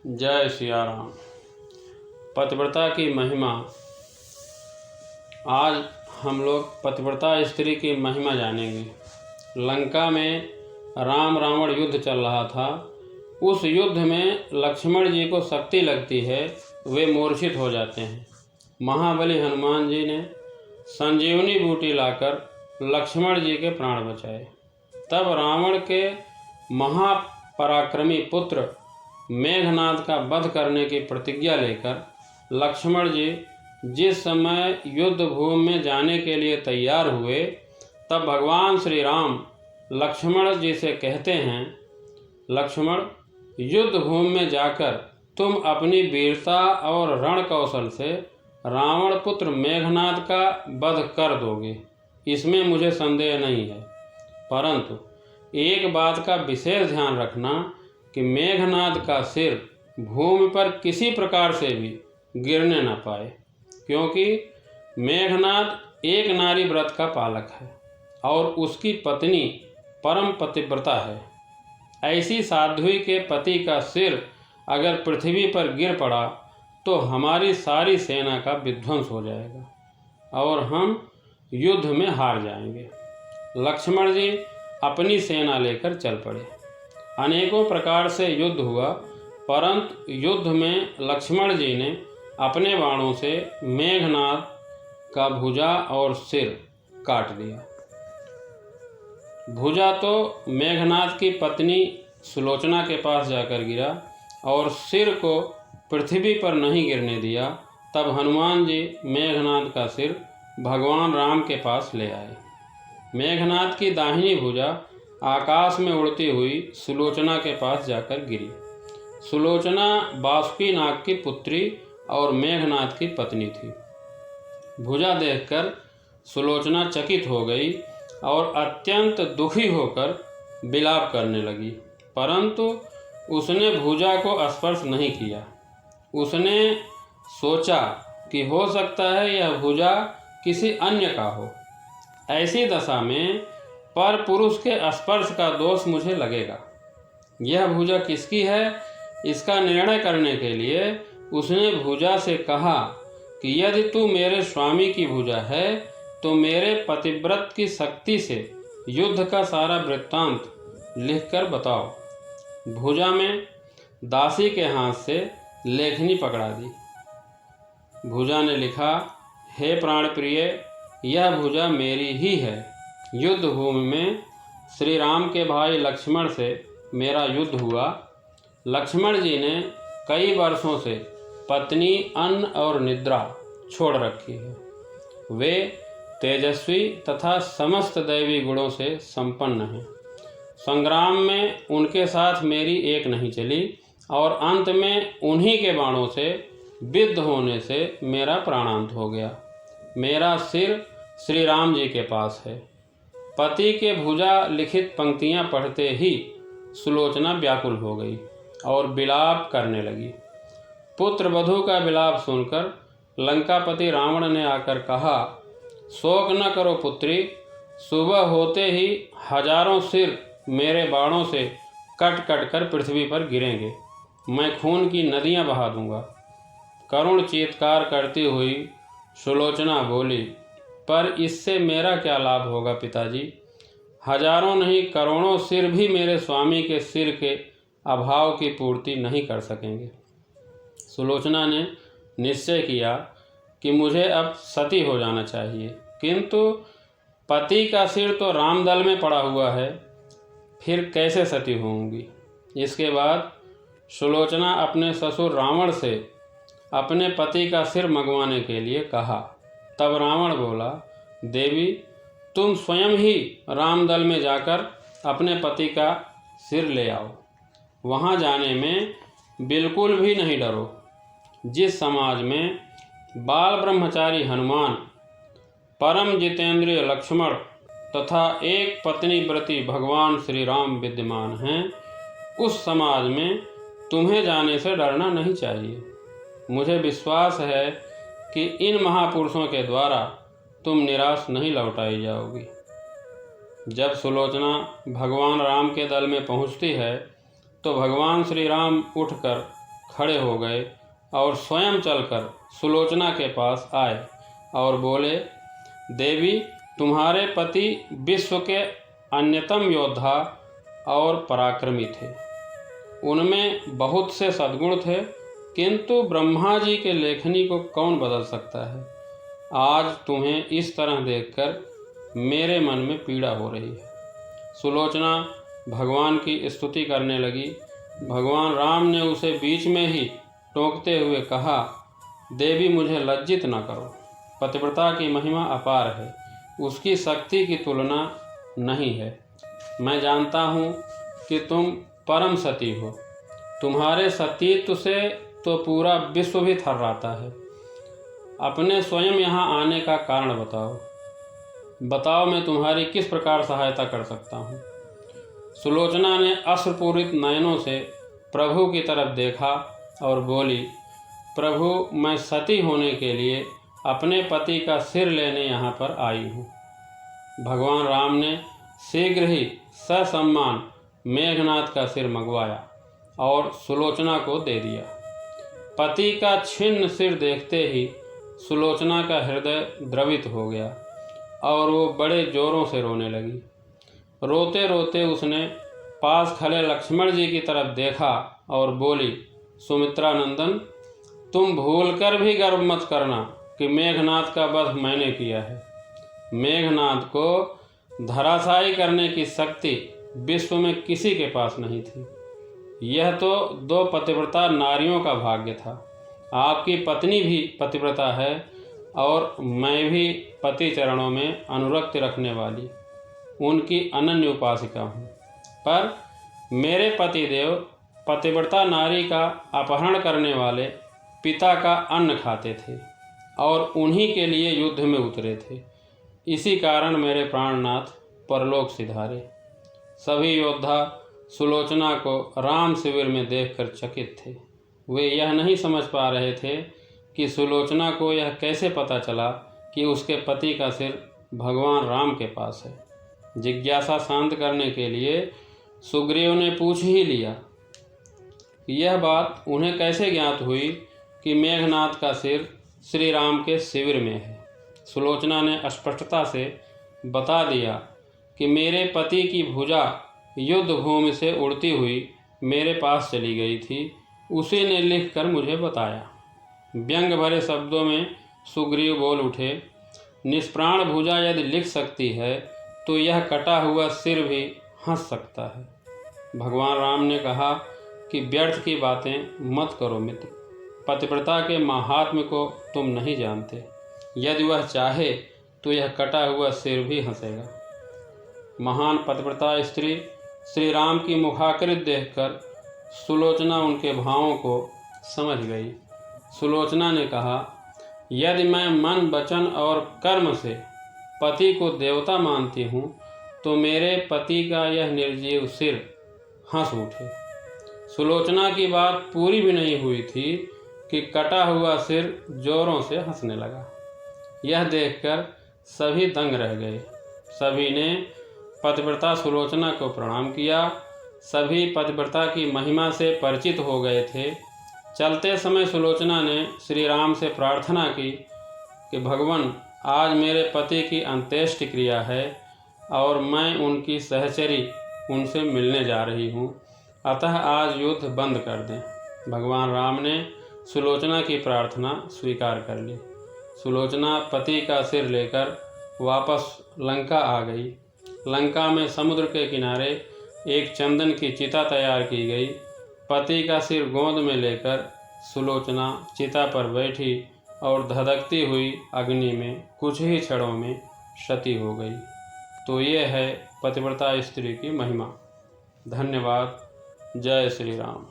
जय सिया राम। पतिव्रता की महिमा। आज हम लोग पतिव्रता स्त्री की महिमा जानेंगे। लंका में राम रावण युद्ध चल रहा था। उस युद्ध में लक्ष्मण जी को शक्ति लगती है, वे मूर्छित हो जाते हैं। महाबली हनुमान जी ने संजीवनी बूटी लाकर लक्ष्मण जी के प्राण बचाए। तब रावण के महापराक्रमी पुत्र मेघनाद का वध करने की प्रतिज्ञा लेकर लक्ष्मण जी जिस समय युद्ध भूमि में जाने के लिए तैयार हुए, तब भगवान श्री राम लक्ष्मण जी से कहते हैं, लक्ष्मण, युद्ध भूमि में जाकर तुम अपनी वीरता और रण कौशल से रावण पुत्र मेघनाद का वध कर दोगे, इसमें मुझे संदेह नहीं है। परंतु एक बात का विशेष ध्यान रखना कि मेघनाद का सिर भूमि पर किसी प्रकार से भी गिरने न पाए, क्योंकि मेघनाद एक नारी व्रत का पालक है और उसकी पत्नी परम पतिव्रता है। ऐसी साध्वी के पति का सिर अगर पृथ्वी पर गिर पड़ा तो हमारी सारी सेना का विध्वंस हो जाएगा और हम युद्ध में हार जाएंगे। लक्ष्मण जी अपनी सेना लेकर चल पड़े। अनेकों प्रकार से युद्ध हुआ, परंतु युद्ध में लक्ष्मण जी ने अपने बाणों से मेघनाद का भुजा और सिर काट दिया। भुजा तो मेघनाद की पत्नी सुलोचना के पास जाकर गिरा और सिर को पृथ्वी पर नहीं गिरने दिया। तब हनुमान जी मेघनाद का सिर भगवान राम के पास ले आए। मेघनाद की दाहिनी भुजा आकाश में उड़ती हुई सुलोचना के पास जाकर गिरी। सुलोचना बासुकी नाग की पुत्री और मेघनाद की पत्नी थी। भुजा देखकर सुलोचना चकित हो गई और अत्यंत दुखी होकर विलाप करने लगी, परंतु उसने भुजा को स्पर्श नहीं किया। उसने सोचा कि हो सकता है यह भुजा किसी अन्य का हो। ऐसी दशा में पर पुरुष के स्पर्श का दोष मुझे लगेगा। यह भुजा किसकी है, इसका निर्णय करने के लिए उसने भुजा से कहा कि यदि तू मेरे स्वामी की भुजा है तो मेरे पतिव्रत की शक्ति से युद्ध का सारा वृत्तांत लिखकर बताओ। भुजा में दासी के हाथ से लेखनी पकड़ा दी। भुजा ने लिखा, हे प्राण प्रिय, यह भुजा मेरी ही है। युद्ध भूमि में श्री राम के भाई लक्ष्मण से मेरा युद्ध हुआ। लक्ष्मण जी ने कई वर्षों से पत्नी, अन्न और निद्रा छोड़ रखी है। वे तेजस्वी तथा समस्त दैवी गुणों से संपन्न हैं। संग्राम में उनके साथ मेरी एक नहीं चली और अंत में उन्हीं के बाणों से विद्ध होने से मेरा प्राणांत हो गया। मेरा सिर श्री राम जी के पास है। पति के भुजा लिखित पंक्तियां पढ़ते ही सुलोचना व्याकुल हो गई और विलाप करने लगी। पुत्र वधू का विलाप सुनकर लंकापति रावण ने आकर कहा, शोक न करो पुत्री, सुबह होते ही हजारों सिर मेरे बाणों से कट कट कर पृथ्वी पर गिरेंगे। मैं खून की नदियां बहा दूंगा। करुण चीत्कार करती हुई सुलोचना बोली, पर इससे मेरा क्या लाभ होगा पिताजी? हजारों नहीं करोड़ों सिर भी मेरे स्वामी के सिर के अभाव की पूर्ति नहीं कर सकेंगे। सुलोचना ने निश्चय किया कि मुझे अब सती हो जाना चाहिए, किंतु पति का सिर तो रामदल में पड़ा हुआ है, फिर कैसे सती होंगी? इसके बाद सुलोचना अपने ससुर रावण से अपने पति का सिर मंगवाने के लिए कहा। तब रावण बोला, देवी, तुम स्वयं ही रामदल में जाकर अपने पति का सिर ले आओ। वहाँ जाने में बिल्कुल भी नहीं डरो। जिस समाज में बाल ब्रह्मचारी हनुमान, परम जितेंद्रिय लक्ष्मण तथा एक पत्नी व्रती भगवान श्री राम विद्यमान हैं, उस समाज में तुम्हें जाने से डरना नहीं चाहिए। मुझे विश्वास है कि इन महापुरुषों के द्वारा तुम निराश नहीं लौटाई जाओगी। जब सुलोचना भगवान राम के दल में पहुंचती है तो भगवान श्री राम उठकर खड़े हो गए और स्वयं चलकर सुलोचना के पास आए और बोले, देवी, तुम्हारे पति विश्व के अन्यतम योद्धा और पराक्रमी थे। उनमें बहुत से सद्गुण थे, किंतु ब्रह्मा जी के लेखनी को कौन बदल सकता है। आज तुम्हें इस तरह देखकर मेरे मन में पीड़ा हो रही है। सुलोचना भगवान की स्तुति करने लगी। भगवान राम ने उसे बीच में ही टोकते हुए कहा, देवी, मुझे लज्जित न करो। पतिव्रता की महिमा अपार है, उसकी शक्ति की तुलना नहीं है। मैं जानता हूँ कि तुम परम सती हो। तुम्हारे सतीत्व से तो पूरा विश्व भी थर्राता है। अपने स्वयं यहाँ आने का कारण बताओ। बताओ, मैं तुम्हारी किस प्रकार सहायता कर सकता हूँ। सुलोचना ने अश्रुपूरित नयनों से प्रभु की तरफ देखा और बोली, प्रभु, मैं सती होने के लिए अपने पति का सिर लेने यहाँ पर आई हूँ। भगवान राम ने शीघ्र ही ससम्मान मेघनाद का सिर मंगवाया और सुलोचना को दे दिया। पति का छिन्न सिर देखते ही सुलोचना का हृदय द्रवित हो गया और वो बड़े जोरों से रोने लगी। रोते रोते उसने पास खड़े लक्ष्मण जी की तरफ देखा और बोली, सुमित्रा नंदन, तुम भूलकर भी गर्व मत करना कि मेघनाद का वध मैंने किया है। मेघनाद को धराशायी करने की शक्ति विश्व में किसी के पास नहीं थी। यह तो दो पतिव्रता नारियों का भाग्य था। आपकी पत्नी भी पतिव्रता है और मैं भी पति चरणों में अनुरक्ति रखने वाली उनकी अनन्य उपासिका हूँ। पर मेरे पतिदेव पतिव्रता नारी का अपहरण करने वाले पिता का अन्न खाते थे और उन्हीं के लिए युद्ध में उतरे थे। इसी कारण मेरे प्राणनाथ परलोक सिधारे। सभी योद्धा सुलोचना को राम शिविर में देखकर चकित थे। वे यह नहीं समझ पा रहे थे कि सुलोचना को यह कैसे पता चला कि उसके पति का सिर भगवान राम के पास है। जिज्ञासा शांत करने के लिए सुग्रीव ने पूछ ही लिया। यह बात उन्हें कैसे ज्ञात हुई कि मेघनाद का सिर श्री राम के शिविर में है। सुलोचना ने स्पष्टता से बता दिया कि मेरे पति की भुजा युद्ध भूमि से उड़ती हुई मेरे पास चली गई थी। उसी ने लिखकर मुझे बताया। व्यंग भरे शब्दों में सुग्रीव बोल उठे, निष्प्राण भुजा यदि लिख सकती है तो यह कटा हुआ सिर भी हंस सकता है। भगवान राम ने कहा कि व्यर्थ की बातें मत करो मित्र। पतिव्रता के महात्म्य को तुम नहीं जानते। यदि वह चाहे तो यह कटा हुआ सिर भी हंसेगा। महान पतिव्रता स्त्री श्री राम की मुखाकृति देखकर सुलोचना उनके भावों को समझ गई। सुलोचना ने कहा, यदि मैं मन, वचन और कर्म से पति को देवता मानती हूँ तो मेरे पति का यह निर्जीव सिर हंस उठे। सुलोचना की बात पूरी भी नहीं हुई थी कि कटा हुआ सिर जोरों से हंसने लगा। यह देखकर सभी दंग रह गए। सभी ने पतिव्रता सुलोचना को प्रणाम किया। सभी पतिव्रता की महिमा से परिचित हो गए थे। चलते समय सुलोचना ने श्री राम से प्रार्थना की कि भगवान, आज मेरे पति की अंत्येष्टि क्रिया है और मैं उनकी सहचरी उनसे मिलने जा रही हूँ, अतः आज युद्ध बंद कर दें। भगवान राम ने सुलोचना की प्रार्थना स्वीकार कर ली। सुलोचना पति का सिर लेकर वापस लंका आ गई। लंका में समुद्र के किनारे एक चंदन की चिता तैयार की गई। पति का सिर गोद में लेकर सुलोचना चिता पर बैठी और धधकती हुई अग्नि में कुछ ही क्षणों में सती हो गई। तो ये है पतिव्रता स्त्री की महिमा। धन्यवाद। जय श्री राम।